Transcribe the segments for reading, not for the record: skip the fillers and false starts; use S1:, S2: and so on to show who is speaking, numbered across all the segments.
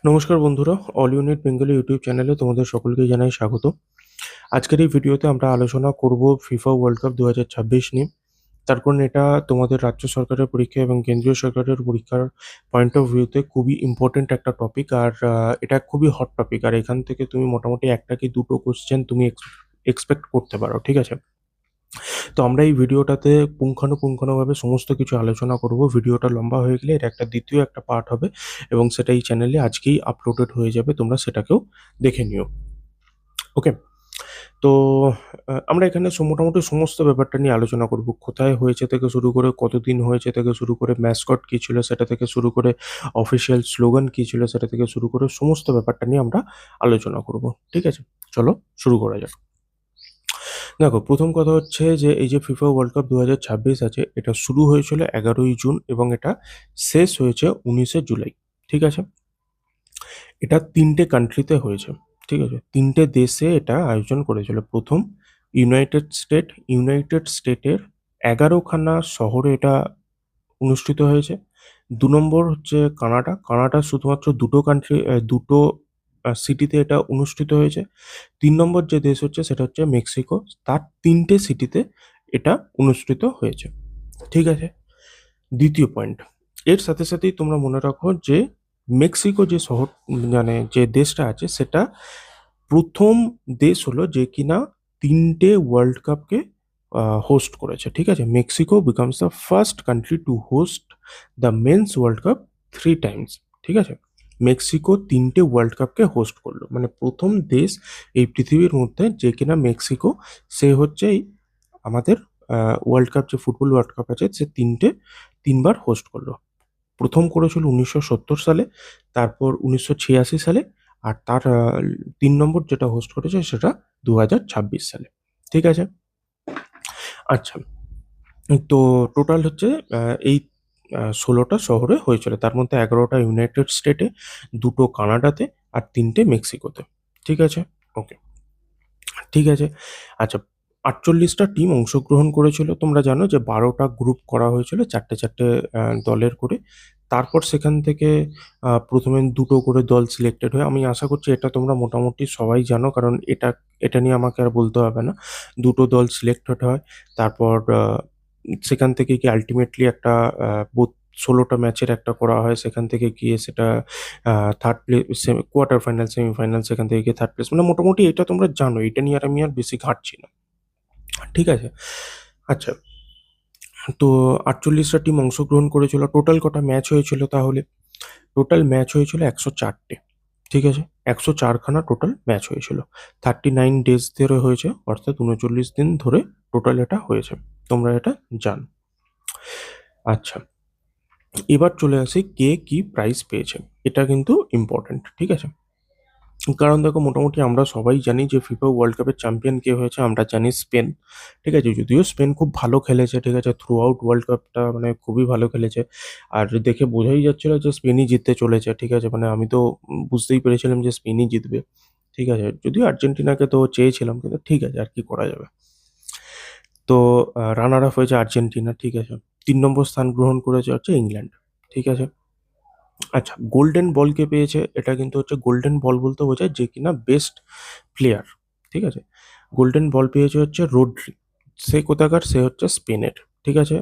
S1: নমস্কার বন্ধুরা, all unit Bengali YouTube চ্যানেলে তোমাদের সকলকেই জানাই স্বাগত। আজকের এই ভিডিওতে আমরা আলোচনা করব ফিফা ওয়ার্ল্ড কাপ 2026 নিয়ে। তার কারণ এটা তোমাদের রাজ্য সরকারের পরীক্ষা এবং কেন্দ্রীয় সরকারের পরীক্ষার পয়েন্ট অফ ভিউতে খুবই ইম্পর্টেন্ট একটা টপিক। আর এটা খুবই হট টপিক। আর এখান থেকে তুমি মোটামুটি একটা কি দুটো কোশ্চেন তুমি এক্সপেক্ট করতে পারো, ঠিক আছে? তো আমরা এই ভিডিওটাতে পুঙ্খানুপুঙ্খানুভাবে সমস্ত কিছু আলোচনা করব। ভিডিওটা লম্বা হয়ে গেলে এর একটা দ্বিতীয় একটা পার্ট হবে এবং সেটা এই চ্যানেলে আজকেই আপলোডেড হয়ে যাবে, তোমরা সেটাকেও দেখে নিও। ওকে, তো আমরা এখানে মোটামুটি সমস্ত ব্যাপারটা নিয়ে আলোচনা করব। কোথায় হয়েছে থেকে শুরু করে, কতদিন হয়েছে থেকে শুরু করে, ম্যাসকট কী ছিল সেটা থেকে শুরু করে, অফিসিয়াল স্লোগান কী ছিল সেটা থেকে শুরু করে সমস্ত ব্যাপারটা নিয়ে আমরা আলোচনা করব। ঠিক আছে, চলো শুরু করা যাক। দেখো, প্রথম কথা হচ্ছে যে এই যে ফিফা ওয়ার্ল্ড কাপ 2026 আছে, এটা শুরু হয়েছিল 11ই জুন এবং এটা শেষ হয়েছে 19শে জুলাই। ঠিক আছে, এটা 3টে কান্ট্রিতে হয়েছে। ঠিক আছে, 3টে দেশে এটা আয়োজন করেছিল। প্রথম ইউনাইটেড স্টেটের 11খানা শহরে এটা অনুষ্ঠিত হয়েছে। 2 নম্বর হচ্ছে কানাডা শুধুমাত্র দুটো সিটিতে এটা অনুষ্ঠিত হয়েছে। 3 নম্বর যে দেশ হচ্ছে সেটা হচ্ছে মেক্সিকো, তার 3টে সিটিতে এটা অনুষ্ঠিত হয়েছে। ঠিক আছে, দ্বিতীয় পয়েন্ট, এর সাথে সাথেই তোমরা মনে রাখো যে মেক্সিকো যে শহর, মানে যে দেশটা আছে, সেটা প্রথম দেশ হলো যে কিনা 3টে ওয়ার্ল্ড কাপকে হোস্ট করেছে। ঠিক আছে, Mexico becomes the first country to host the men's world cup 3 times. ঠিক আছে, মেক্সিকো 3টে ওয়ার্ল্ড কাপকে হোস্ট করলো, মানে প্রথম দেশ এই পৃথিবীর মধ্যে যে কিনা মেক্সিকো, সে হচ্ছে এই আমাদের ওয়ার্ল্ড কাপ, যে ফুটবল ওয়ার্ল্ড কাপ আছে, সে 3বার হোস্ট করলো। প্রথম করেছিল 1970 সালে, তারপর 1986 সালে, আর তার 3 নম্বর যেটা হোস্ট করেছে সেটা 2026 সালে। ঠিক আছে, আচ্ছা, তো টোটাল হচ্ছে এই 16টা শহরে হয়েছিল, তার মধ্যে 11টা ইউনাইটেড স্টেটে, 2টো কানাডাতে, আর 3টে মেক্সিকোতে। ঠিক আছে, ওকে, ঠিক আছে, আচ্ছা। 48টা টিম অংশগ্রহণ করেছিল। তোমরা জানো যে 12টা গ্রুপ করা হয়েছিল, চারটে চারটে দলের করে। তারপর সেখান থেকে প্রথমে দুটো করে দল সিলেক্টেড হয়। আমি আশা করছি এটা তোমরা মোটামুটি সবাই জানো, কারণ এটা এটা নিয়ে আমাকে আর বলতে হবে না। দুটো দল সিলেক্টেড হয়, তারপর সেখান থেকে কি আলটিমেটলি একটা 16টা ম্যাচের একটা করা হয়। সেখান থেকে গিয়ে সেটা third place, quarter final, semifinal, সেখান থেকে গিয়ে থার্ড প্লেস, মানে মোটামুটি এটা তোমরা জানো। এটা নিয়ে আর আমি আর বেশি ঘাঁটছি না। ঠিক আছে, আচ্ছা, তো 48টা টিম অংশগ্রহণ করেছিল। টোটাল কটা ম্যাচ হয়েছিল তাহলে? টোটাল ম্যাচ হয়েছিল 104টে। ঠিক আছে, 104খানা টোটাল ম্যাচ হয়েছিল। 39 ডেজ ধরে হয়েছে, অর্থাৎ 39 দিন ধরে টোটাল এটা হয়েছে। তোমরা এটা জানো। আচ্ছা, এবার চলে আসি কে কি প্রাইজ পেয়েছে। এটা কিন্তু ইম্পর্টেন্ট। ঠিক আছে, কারণ দেখো, মোটামুটি আমরা সবাই জানি যে ফিফা ওয়ার্ল্ড কাপের চ্যাম্পিয়ন কে হয়েছে। আমরা জানি স্পেন। ঠিক আছে, যদিও স্পেন খুব ভালো খেলেছে, ঠিক আছে, থ্রু আউট ওয়ার্ল্ড কাপটা মানে খুবই ভালো খেলেছে। আর দেখে বোঝাই যাচ্ছিল যে স্পেনই জিততে চলেছে। ঠিক আছে, মানে আমি তো বুঝতেই পেরেছিলাম যে স্পেনই জিতবে। ঠিক আছে, যদিও আর্জেন্টিনাকে তো চেয়েছিলাম, কিন্তু ঠিক আছে, আর কি করা যাবে। তো রানার আপ হয়েছে আর্জেন্টিনা। ঠিক আছে, 3 নম্বর স্থান গ্রহণ করেছে হচ্ছে ইংল্যান্ড। ঠিক আছে, আচ্ছা, গোল্ডেন বল কে পেয়েছে? এটা কিন্তু হচ্ছে, গোল্ডেন বল বলতে বোঝায় যে কিনা বেস্ট প্লেয়ার। ঠিক আছে, গোল্ডেন বল পেয়েছে হচ্ছে রোড্রি। সে কোথাকার? সে হচ্ছে স্পেনের। ঠিক আছে,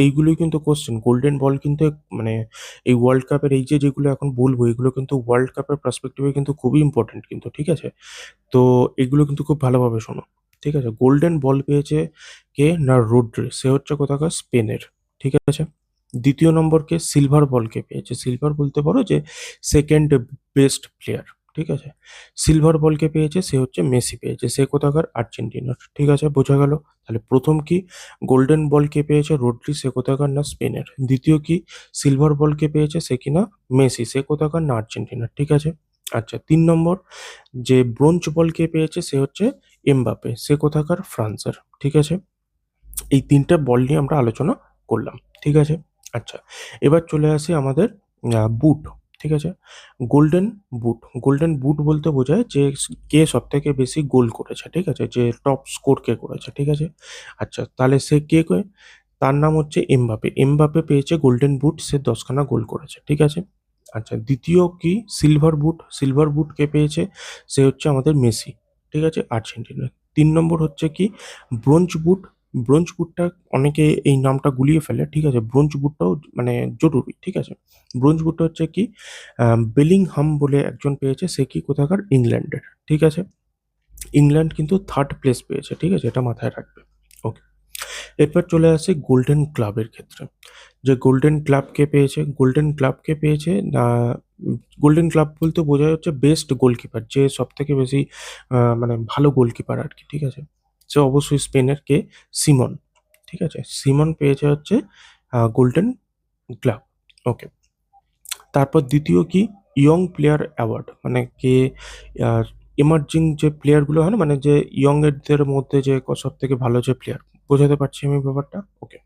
S1: এইগুলোই কিন্তু কোশ্চেন। গোল্ডেন বল কিন্তু মানে এই ওয়ার্ল্ড কাপের এই যেগুলো এখন বলবো, এগুলো কিন্তু ওয়ার্ল্ড কাপের পার্সপেক্টিভে কিন্তু খুবই ইম্পর্টেন্ট কিন্তু। ঠিক আছে, তো এগুলো কিন্তু খুব ভালোভাবে শোনো। ঠিক আছে, গোল্ডেন বল পেয়েছে কে না? রোড্রি। সে হচ্ছে কোথাকার? স্পেনের। ঠিক আছে, দ্বিতীয় নম্বরকে সিলভার বলকে পেয়েছে। সিলভার বলতে পারো যে সেকেন্ড বেস্ট প্লেয়ার। ঠিক আছে, সিলভার বলকে পেয়েছে, সে হচ্ছে মেসি পেয়েছে। সে কোথাকার? আর্জেন্টিনার। ঠিক আছে, বোঝা গেল। তাহলে প্রথম কি গোল্ডেন বলকে পেয়েছে রোড্রি, সে কোথাকার? না স্পেনের। দ্বিতীয় কি সিলভার বলকে পেয়েছে, সে কিনা মেসি, সে কোথাকার? না আর্জেন্টিনার। ঠিক আছে, আচ্ছা, 3 নম্বর যে ব্রোঞ্জ বলকে পেয়েছে, সে হচ্ছে এমবাপে, সে কোথাকার? ফ্রান্সের। ঠিক আছে, এই 3টে বল নিয়ে আমরা আলোচনা করলাম। ঠিক আছে, আচ্ছা, এবার চলে আসি আমাদের বুট। ঠিক আছে, গোল্ডেন গোল্ডেন বুট বলতে বোঝায় যে কে সব থেকে বেশি গোল করেছে। ঠিক আছে, যে টপ স্কোর কে করেছে। ঠিক আছে, আচ্ছা, তাহলে সে কে? তার নাম হচ্ছে এমবাপে। এমবাপে পেয়েছে গোল্ডেন বুট, সে 10খানা গোল করেছে। ঠিক আছে, আচ্ছা, দ্বিতীয় কি সিলভার বুট কে পেয়েছে? সে হচ্ছে আমাদের মেসি। ঠিক আছে? আর্জেন্টিনার। ৩ নম্বর হচ্ছে কি ব্রোঞ্জ বুট। ব্রোঞ্জ বুটটা অনেকে এই নামটা গুলিয়ে ফেলে। ঠিক আছে? ব্রোঞ্জ বুটটাও মানে জরুরি। ঠিক আছে? ব্রোঞ্জ বুটটা হচ্ছে কি বেলিংহাম বলে একজন পেয়েছে। সে কি কোথাকার? ইংল্যান্ডের। ঠিক আছে? ইংল্যান্ড কিন্তু 3rd প্লেস পেয়েছে। ঠিক আছে? এটা মাথায় রাখবে। ওকে। এরপর চলে আসি গোল্ডেন গ্লাভের ক্ষেত্রে। যে গোল্ডেন গ্লাভ কে পেয়েছে? গোল্ডেন গ্লাভ কে পেয়েছে না গোল্ডেন গ্লাভ বলতে বোঝায় হচ্ছে বেস্ট গোলকিপার, যে সবথেকে বেশি মানে ভালো গোলকিপার আরকি। ঠিক আছে? সে অবশ্যই স্পেনের কে? সিমন। ঠিক আছে? সিমন পেয়েছে হচ্ছে গোল্ডেন গ্লাভ। ওকে। তারপর দ্বিতীয় কি ইয়ং প্লেয়ার অ্যাওয়ার্ড, মানে কে এমার্জিং যে প্লেয়ারগুলো হয় না, মানে যে ইয়ং এদের মধ্যে যে সব থেকে ভালো যে প্লেয়ার, বোঝাতে পারছি আমি ব্যাপারটা? ওকে।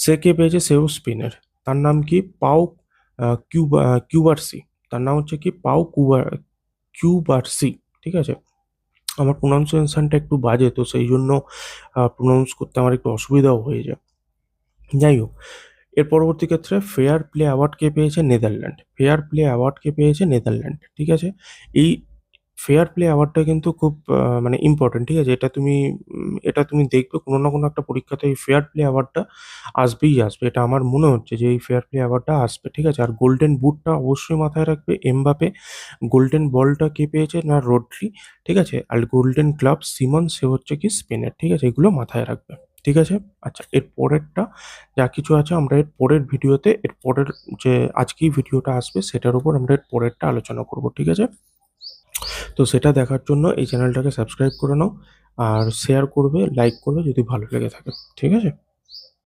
S1: সে কে পেয়েছে? সেও স্পেনের। তার নাম কি? পাও কিউবারসি। তার নাম হচ্ছে কি কিউবারসি। ঠিক আছে? আমার প্রোনাউন্সিয়েশনটা একটু বাজে, তো সেই জন্য প্রোনাউন্স করতে আমার একটু অসুবিধাও হয়ে যায়। যাই হোক, এর পরবর্তী ক্ষেত্রে ফেয়ার প্লে অ্যাওয়ার্ড কে পেয়েছে? নেদারল্যান্ড। ফেয়ার প্লে অ্যাওয়ার্ড কে পেয়েছে? নেদারল্যান্ড। ঠিক আছে? এই ফেয়ার প্লে অ্যাওয়ার্ডটা কিন্তু খুব মানে ইম্পর্টেন্ট। ঠিক আছে? এটা তুমি দেখবে কোনো না কোনো একটা পরীক্ষাতে এই ফেয়ার প্লে অ্যাওয়ার্ডটা আসবেই আসবে। এটা আমার মনে হচ্ছে যে এই ফেয়ার প্লে অ্যাওয়ার্ডটা আসবে। ঠিক আছে? আর গোল্ডেন বুটটা অবশ্যই মাথায় রাখবে এমবাপে। গোল্ডেন বলটা কে পেয়েছে? না রড্রি। ঠিক আছে? আর গোল্ডেন গ্লাভ সিমন, সে হচ্ছে কি স্পেনের। ঠিক আছে? এগুলো মাথায় রাখবে। ঠিক আছে? আচ্ছা, এর পরেরটা যা কিছু আছে আমরা এর পরের ভিডিওতে, এর পরের যে আজকেই ভিডিওটা আসবে সেটার উপর আমরা এর পরেরটা আলোচনা করব। ঠিক আছে? তো সেটা দেখার জন্য এই চ্যানেলটাকে সাবস্ক্রাইব করে নাও, আর শেয়ার করবে, লাইক করবে যদি ভালো লেগে থাকে। ঠিক আছে?